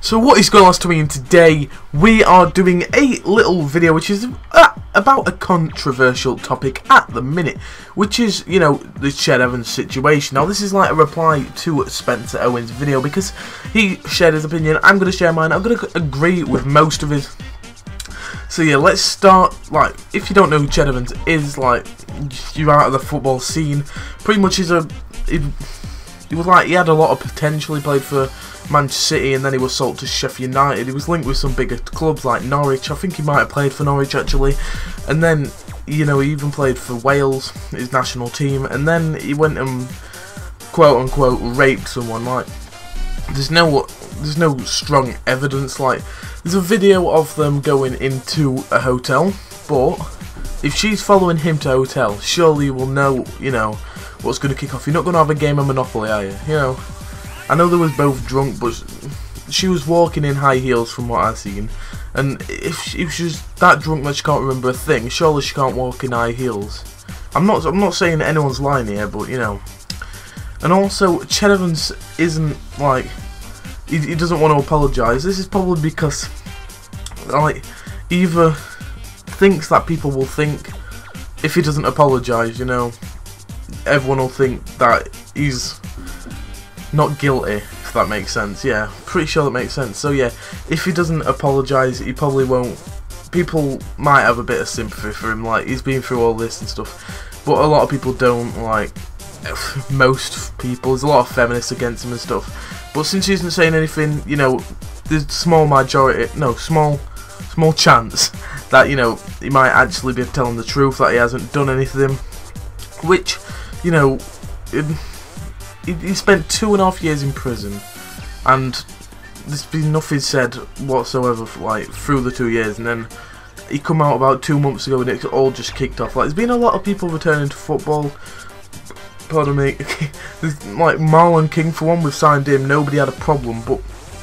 So what is going on, to me, and today we are doing a little video which is about a controversial topic at the minute, which is, you know, the Ched Evans situation. Now this is like a reply to Spencer Owens' video because he shared his opinion. I'm going to share mine. I'm going to agree with most of his. So yeah, let's start. Like, if you don't know who Ched Evans is, like, you're out of the football scene. Pretty much he was like, he had a lot of potential. He played for Manchester City and then he was sold to Sheffield United. He was linked with some bigger clubs like Norwich. I think he might have played for Norwich actually. And then, you know, he even played for Wales, his national team. And then he went and quote unquote raped someone. Like, there's no strong evidence. Like, there's a video of them going into a hotel, but if she's following him to a hotel, surely you will know, you know, what's going to kick off. You're not going to have a game of Monopoly, are you? You know, I know they was both drunk, but she was walking in high heels from what I've seen. And if she's that drunk that she can't remember a thing, surely she can't walk in high heels. I'm not saying anyone's lying here, but you know. And also, Ched Evans isn't like, he doesn't want to apologise. This is probably because, like, either thinks that people will think if he doesn't apologise, you know, everyone will think that he's not guilty, if that makes sense. Yeah, pretty sure that makes sense. So yeah, if he doesn't apologise, he probably won't. People might have a bit of sympathy for him, like, he's been through all this and stuff, but a lot of people don't. Like, most people, there's a lot of feminists against him and stuff, but since he isn't saying anything, you know, there's small chance that, you know, he might actually be telling the truth, that he hasn't done anything, which, you know, he spent 2.5 years in prison, and there's been nothing said whatsoever for, like, through the 2 years, and then he come out about 2 months ago and it all just kicked off. Like, there's been a lot of people returning to football. Pardon me. There's, like, Marlon King, for one, we've signed him, nobody had a problem, but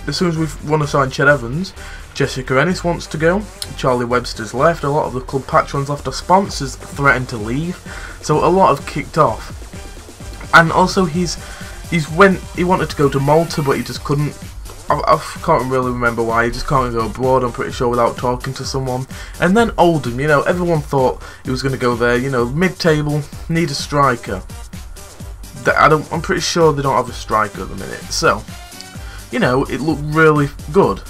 as soon as we want to sign Ched Evans, Jessica Ennis wants to go, Charlie Webster's left, a lot of the club patrons left, our sponsors threatened to leave, so a lot have kicked off. And also he wanted to go to Malta, but he just couldn't. I can't really remember why. He just can't go abroad, I'm pretty sure, without talking to someone. And then Oldham, you know, everyone thought he was going to go there, you know, mid-table, need a striker. I'm pretty sure they don't have a striker at the minute, so, you know, it looked really good.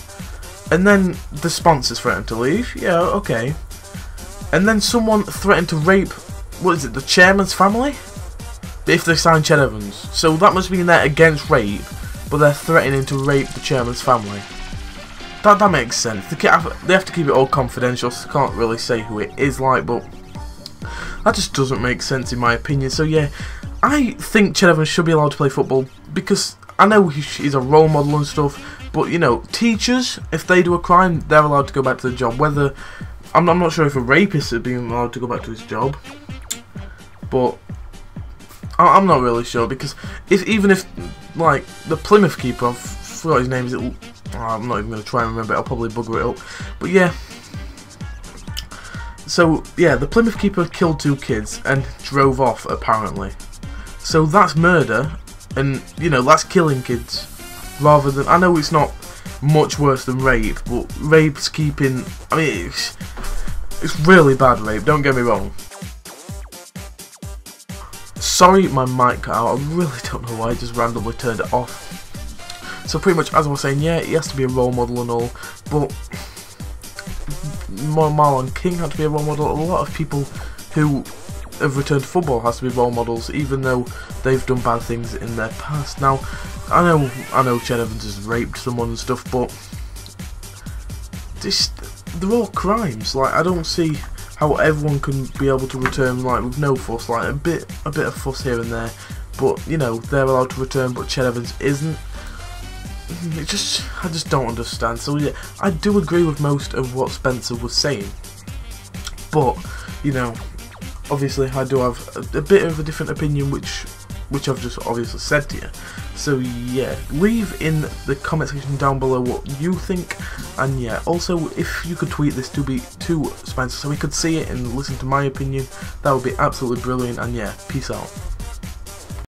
And then the sponsors threatened to leave, yeah, okay. And then someone threatened to rape, what is it, the chairman's family? If they sign Ched Evans. So that must mean they're against rape, but they're threatening to rape the chairman's family. That makes sense. They have to keep it all confidential, so I can't really say who it is like, but that just doesn't make sense in my opinion. So yeah, I think Ched Evans should be allowed to play football, because I know he's a role model and stuff, but you know, teachers, if they do a crime, they're allowed to go back to the job. Whether, I'm not sure if a rapist is being allowed to go back to his job, but I'm not really sure, because even if like the Plymouth keeper, I forgot his name, I'm not even going to try and remember it, I'll probably bugger it up, but yeah. So yeah, the Plymouth keeper killed 2 kids and drove off apparently, so that's murder, and you know, that's killing kids, rather than, I know it's not much worse than rape, but rape's keeping, I mean, it's really bad rape, don't get me wrong. Sorry, my mic cut out. I really don't know why I just randomly turned it off. So pretty much, as I was saying, yeah, he has to be a role model and all, but Marlon King had to be a role model. A lot of people who have returned to football has to be role models, even though they've done bad things in their past. Now, I know Ched Evans has raped someone and stuff, but they're all crimes. Like, I don't see how everyone can be able to return, like, with no fuss, like a bit of fuss here and there, but you know, they're allowed to return, but Ched Evans isn't. I just don't understand. So yeah, I do agree with most of what Spencer was saying, but you know, obviously I do have a bit of a different opinion, which I've just obviously said to you. So yeah, leave in the comment section down below what you think, and yeah, also if you could tweet this to Spencer so he could see it and listen to my opinion, that would be absolutely brilliant. And yeah, peace out.